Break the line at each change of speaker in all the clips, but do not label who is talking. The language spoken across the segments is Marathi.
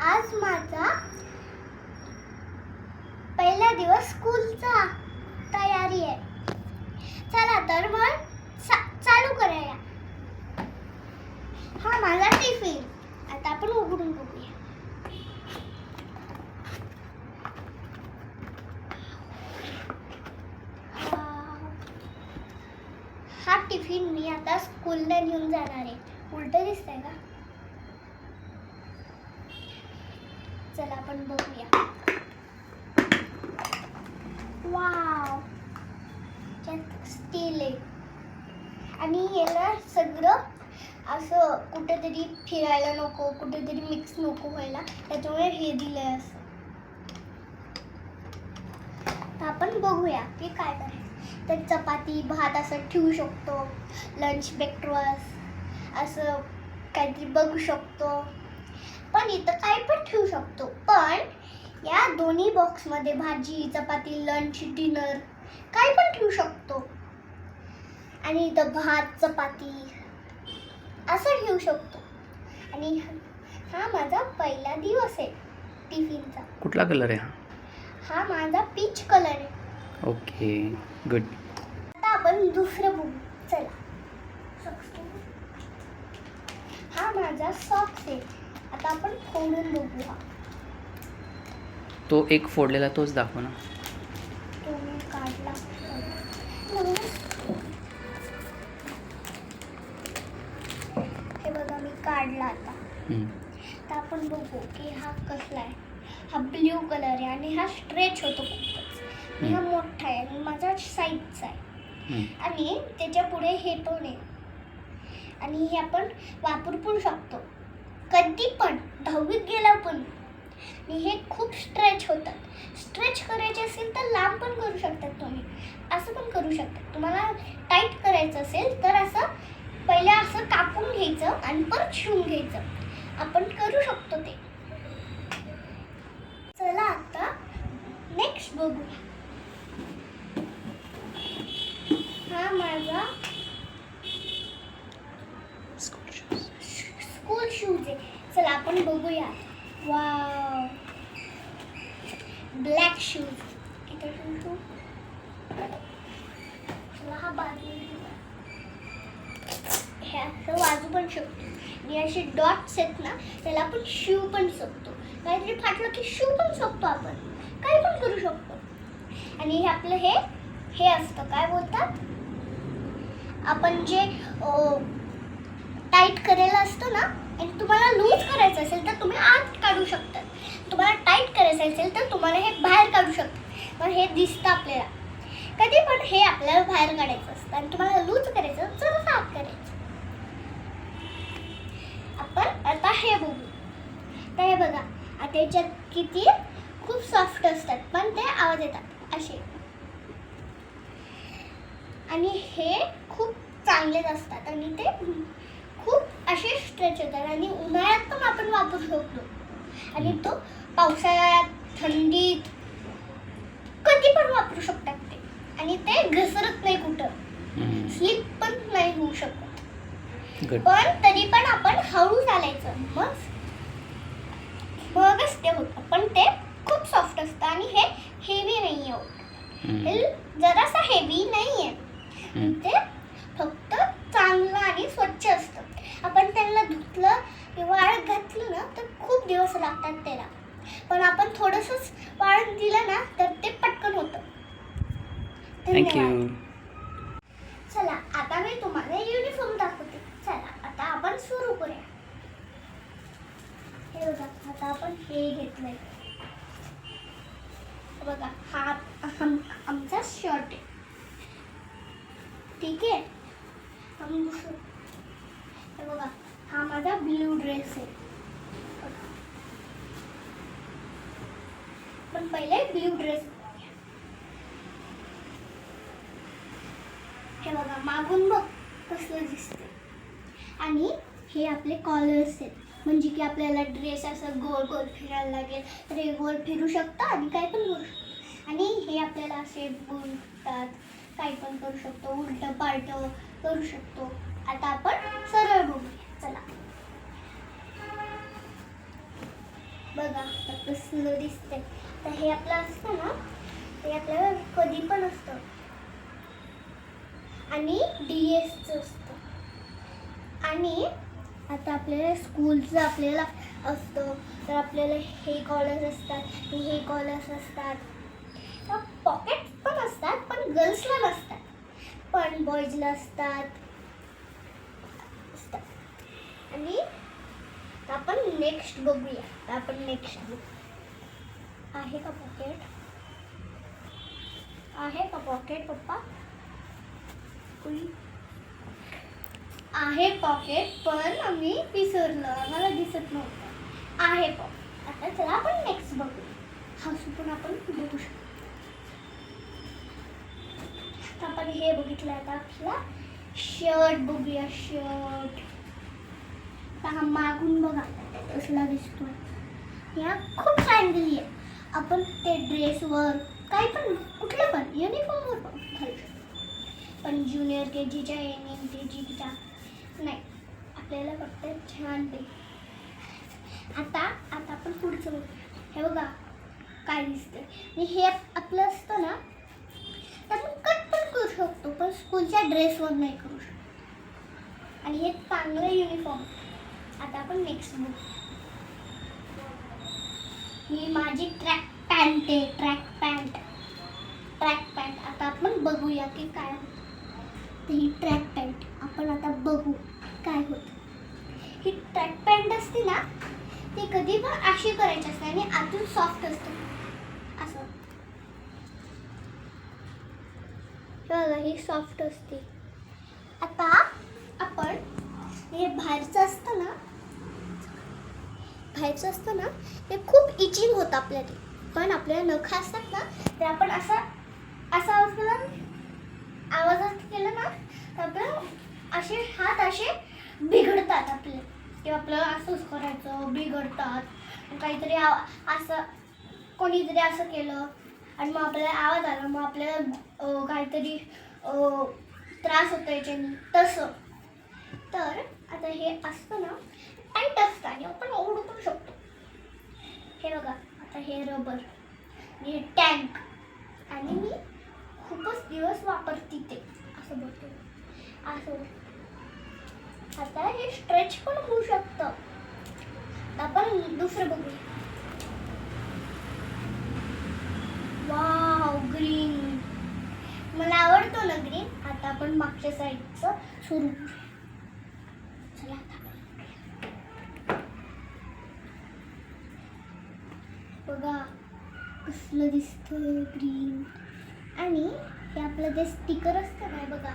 आज माझा पहिला दिवस स्कूलचा तयारी आहे. चला तर मग चालू करूया. हा माझा टिफिन. आता आपण उघडून बघूया. हा टिफिन मी आता स्कूलला घेऊन जाणार आहे. उलट दिसतंय का? चला आपण बघूया. वाव, स्टील आहे आणि याला सगळं असं कुठेतरी फिरायला नको, कुठेतरी मिक्स नको व्हायला, त्याच्यामुळे हे दिलंय असं. तर आपण बघूया की काय करायचं. तर चपाती भात असं ठेवू शकतो, लंच ब्रेकफास्ट असं काहीतरी बघू शकतो, पण इथं काही पण ठेवू शकतो. पण या दोन्ही बॉक्समध्ये भाजी चपाती लंच डिनर काही पण ठेवू शकतो. आणि इथं भात चपाती असं ठेवू शकतो. आणि हा माझा पहिला दिवस आहे टिफिनचा.
कुठला कलर आहे
हा माझा पीच कलर आहे.
Okay, good.
आता आपण दुसरं बघू. चला, हा माझा सॉक्स आहे. आता आपण फोडून बघूया.
तो एक फोडलेला तोच दाखव ना.
तो मी काढला. हे बघा मी काढला आता. तर आपण बघू की हा कसला आहे. हा ब्ल्यू कलर आहे आणि हा स्ट्रेच होतो खूपच. हा मोठा आहे आणि माझा साईजचा आहे. आणि त्याच्या पुढे हे पण आहे. आणि हे आपण वापरू पण शकतो कधी पण, 10वीत गेला पण. आणि हे खूप स्ट्रेच होतात. स्ट्रेच करायचे असेल तर लांब पण करू शकतात तुम्ही, असं पण करू शकता. तुम्हाला टाईट करायचं असेल तर असं पहिले असं कापून घ्यायचं आणि परत शिवून घ्यायचं. आपण करू शकतो ते. चला आता नेक्स्ट बघू. हा माझा स्कूल शूज आहे. चला आपण बघूया. Wow, black shoes. चला हा बाजू, हे असं वाजू पण शकतो. आणि असे डॉट्स आहेत ना, त्याला आपण शिव पण शकतो. काहीतरी फाटलं की शिव पण शकतो. आपण काही पण करू शकतो. आणि हे आपलं हे असतं, काय बोलतात आपण जे टाईट करायला असतं ना, आणि तुम्हाला लूज करायचं असेल तर तुम्ही आत काढू शकता. तुम्हाला टाईट करायचं असेल तर तुम्हाला हे बाहेर काढू शकता. पण हे दिसतं आपल्याला कधी पण, हे आपल्याला बाहेर काढायचं असतं. आणि तुम्हाला लूज करायचं तर आत करायचं. आपण आता हे बघू. तर हे बघा, आता याच्यात किती खूप सॉफ्ट असतात, पण ते आवाज येतात असे. आणि हे खूप चांगलेच असतात आणि ते खूप असे स्ट्रेच होतात. आणि उन्हाळ्यात पण आपण वापरू शकतो. आणि तो पावसाळ्यात थंडीत कधी पण वापरू शकतात ते. आणि ते घसरत नाही, कुठं स्लिप पण नाही होऊ शकत. पण तरी पण आपण हळू चालायचं, मगच ते होतं. पण ते खूप सॉफ्ट असतं आणि हे हेवी नाही आहे. हे जरासा हेवी नाही आहे. ते फक्त चांगलं आणि स्वच्छ असतं. आपण त्यांना धुतलं किंवा वाळत घातलं ना तर खूप दिवस लागतात त्याला. पण आपण थोडंसंच वाळत दिलं ना तर ते पटकन होतं.
थँक्यू.
चला आता मी तुम्हाला युनिफॉर्म दाखवते. चला आता आपण सुरू करूया. हे बघा, आता आपण हे घेतलंय. बघा, हा आमचा शर्ट आहे. ठीक आहे. हे बघा, हा माझा ब्ल्यू ड्रेस आहे. पण पहिले ब्ल्यू ड्रेस. हे बघा, मागून बघ कसलं दिसते. आणि हे आपले कॉलर्स आहेत, म्हणजे की आपल्याला ड्रेस असं गोल गोल फिरायला लागेल तर हे गोल फिरू शकतं आणि काही पण करू शकतो. आणि हे आपल्याला असे बोलतात, काही पण करू शकतो, उलट पालट करू शकतो. आता आपण सरळ बघूया. चला, बघा आता कसलं दिसतंय. तर हे आपलं असतं ना, ते आपल्याला कधी पण असतं आणि DS असतं. आणि आता आपल्याला स्कूलचं आपल्याला असतं, तर आपल्याला हे कॉलर्स असतात, हे कॉलर्स असतात. पॉकेट पण असतात, पण गर्ल्सला नसतात, पण बॉईजला असतात. आणि आपण नेक्स्ट बघूया. आपण नेक्स्ट बुक आहे का पॉकेट? आहे का पॉकेट पप्पा? आहे पॉकेट, पण आम्ही विसरलो, आम्हाला दिसत नव्हतं. आहे पॉकेट. आता चला आपण नेक्स्ट बघूया. हसू पण आपण बघू शकतो. आपण हे बघितलं. आता आपला शर्ट बघूया. शर्ट हा मागून बघा कसला दिसतोय. या खूप चांगली आहे. आपण ते ड्रेसवर काही पण कुठलं पण युनिफॉर्मवर पण घालू शकतो, पण ज्युनियर KGच्या KGच्या नाही, आपल्याला फक्त छान ते. आता आपण पुढचं बघूया. हे बघा काय दिसतंय. आणि हे आपलं असतं ना, तर आपण कट पण करू शकतो, पण स्कूलच्या ड्रेसवर नाही करू शकतो. आणि हे चांगलं युनिफॉर्म. आता आपण नेक्स्ट बघू. ही माझी ट्रॅक पॅन्ट आहे. Track pant. आता आपण बघूया की काय होतं. ही ट्रॅक पॅन्ट आपण आता बघू काय होतं. ही ट्रॅक पॅन्ट असते ना, ती कधी पण अशी करायची असते आणि आतून सॉफ्ट असते असं. बघा ही सॉफ्ट असते. आता आपण हे बाहेरचं असतं ना, ते खूप इचिंग होतं आपल्याला. पण आपल्याला नखं असतात ना, ते आपण असं आवाजात केलं ना, तर आपलं असे हात असे बिघडतात आपले. किंवा आपल्याला असंच करायचं, बिघडतात. काहीतरी असं कोणीतरी असं केलं आणि मग आपल्याला आवाज आला, मग आपल्याला काहीतरी त्रास होतो याच्याने तसं. तर आता हे असतं ना, टाईट असतं आणि आपण ओढू पण शकतो. हे बघा आता हे रबर, हे टँक, आणि मी खूपच दिवस वापरते ते असं बघतो असं. आता हे स्ट्रेच पण होऊ शकतं. आपण दुसरं बघूया. वाव ग्रीन, मला आवडतो ना ग्रीन. आता आपण मागच्या साईडचं सुरू करूया. चला बघा कसलं दिसतंय ग्रीन. आणि हे आपलं जे स्टिकर असतं ना, बघा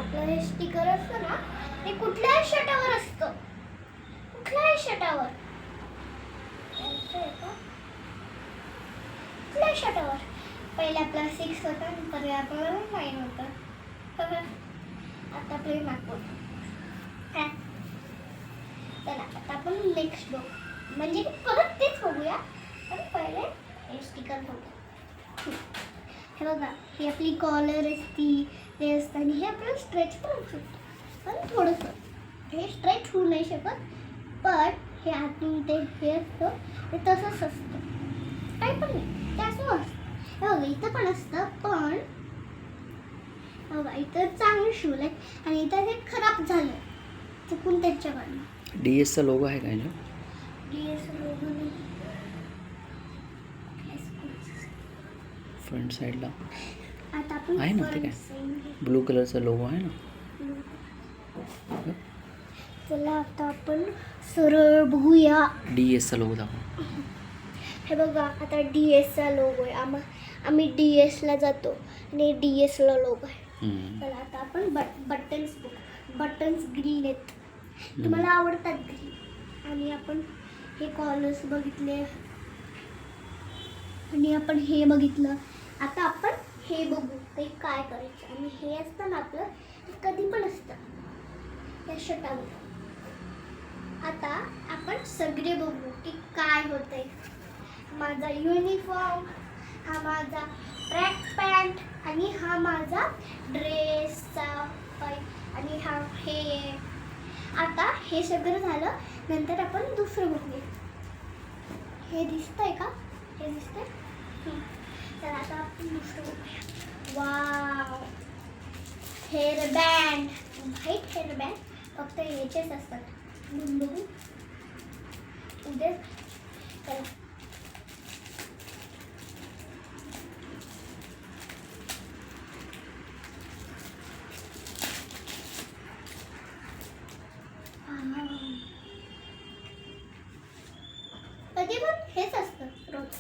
आपलं हे स्टिकर असतं ना, ते कुठल्याही शर्टावर असतं. कुठल्याही शर्टावर. कुठल्याही शर्टावर. पहिले आपला 6 होता, नंतर आपल्याला 9 होतं. आता आपले नागपूर. चला आता आपण नेक्स्ट बघू. म्हणजे परत तेच बघूया, पण पहिले हे स्टिकर बघू. हे बघा ही आपली कॉलर असती, ते असतं. आणि हे आपल्याला स्ट्रेच पण होऊ शकतं, पण थोडंसं. हे स्ट्रेच होऊ नाही शकत, पण हे आतून ते हे असतं ते तसंच असतं. काही पण नाही, ते असं असतं. हे बघा इथं पण असतं, पण बघा इथं चांगलं शिवलं आहे आणि इथं हे खराब झालं चुकून त्याच्याकडनं.
DS चा लोगो आहे का याच्यावर?
DS लोगो नाही.
फ्रंट साईडला
आता आपण
आहे ना, ते काय ब्लू कलरचा लोगो आहे ना.
चला आता आपण सरळ बघूया.
DS चा लोगो दाखव.
हे बघा आता DS चा लोगो आहे. आम्ही DS ला जातो आणि DS ला लोगो आहे. चला आता आपण बटन्स बघू. बटन्स ग्रीन आहेत, तुम्हाला आवडतात ग्रीन. आणि आपण हे कॉलर्स बघितले आणि आपण हे बघितलं. आता आपण हे बघू ते काय करायचं. आणि हे असतं ना आपलं, ते कधी पण असतं या शर्टावर. आता आपण सगळे बघू की काय होतंय. माझा युनिफॉर्म, हा माझा ट्रॅक पॅन्ट, आणि हा माझा ड्रेसचा पाय, आणि हा हे आता हे सगळं झालं, नंतर आपण दुसरं बघूया. हे दिसतंय का? हे दिसतंय? तर आता आपण दुसरं बघूया. Wow, hairband, white hairband. फक्त याचेच असतात. बघू उद्या. चला कधी पण हेच असतं रोज.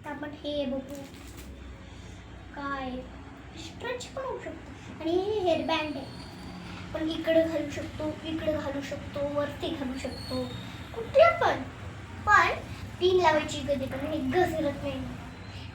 आपण हे बघू काय स्ट्रेच पण होऊ शकतो. आणि हे हेअरबँड आहे, पण इकडे घालू शकतो, इकडे घालू शकतो, वरती घालू शकतो, कुठल्या पण. पण पिन लावायची कधी पण हे घसरत नाही.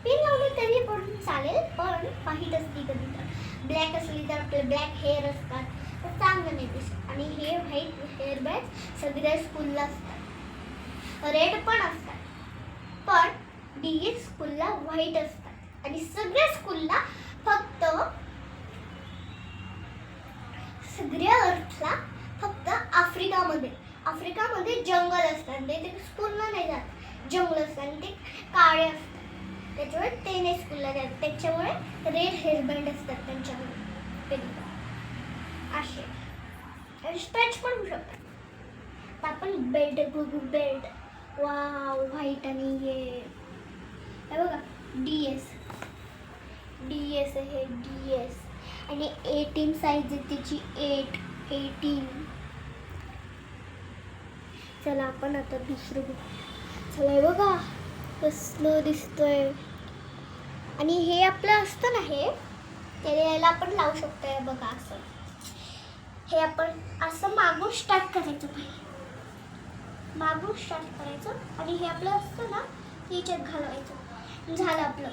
पिन लावली तरी पण चालेल, पण व्हाईट असली कधी तर. ब्लॅक असली तर आपले ब्लॅक हेअर असतात तर चांगलं नाही दिसत. आणि हे व्हाईट हेअरबँड सगळ्या स्कूलला असतात. रेड पण असतात, पण DA स्कूलला व्हाईट असतात. आणि सगळ्या स्कूलला फक्त सगळ्या अर्थला फक्त आफ्रिकामध्ये जंगल असतात. ते स्कूलला नाही जात, जंगल असतात आणि ते काळे असतात, त्याच्यामुळे ते नाही स्कूलला जात. त्याच्यामुळे रेड हेअरबँड असतात त्यांच्यामध्ये असे स्ट्रेच पण होऊ शकतात. तर आपण बेल्ट बघू. बेल्ट वाव, व्हाईट आणि हे बघा DS आहे. DS आणि 18 साईज आहे त्याची. 18. चला आपण आता दुसरं बघू. चला हे बघा कसलं दिसतंय. आणि हे आपलं असतं ना, हे त्याला आपण लावू शकतो. हे बघा असं, हे आपण असं मागून स्टार्ट करायचं. पहिले मागून स्टार्ट करायचं आणि हे आपलं असतं ना, याच्यात घालवायचं. झालं आपलं.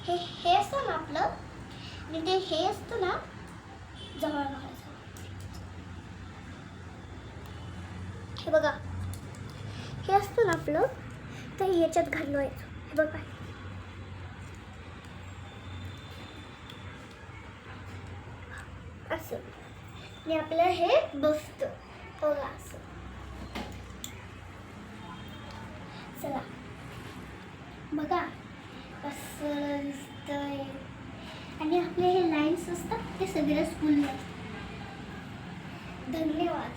हे असतं ना आपलं, आणि ते हे असतं ना जवळ घालायचं. हे बघा हे असतं ना आपलं, तर याच्यात घालवायचं. हे बघा असं, आणि आपलं हे बसतं बघा असं. चला बघा कसं दिसतंय. आणि आपले हे लाईन्स असतात ते सगळ्या स्कूलला. धन्यवाद.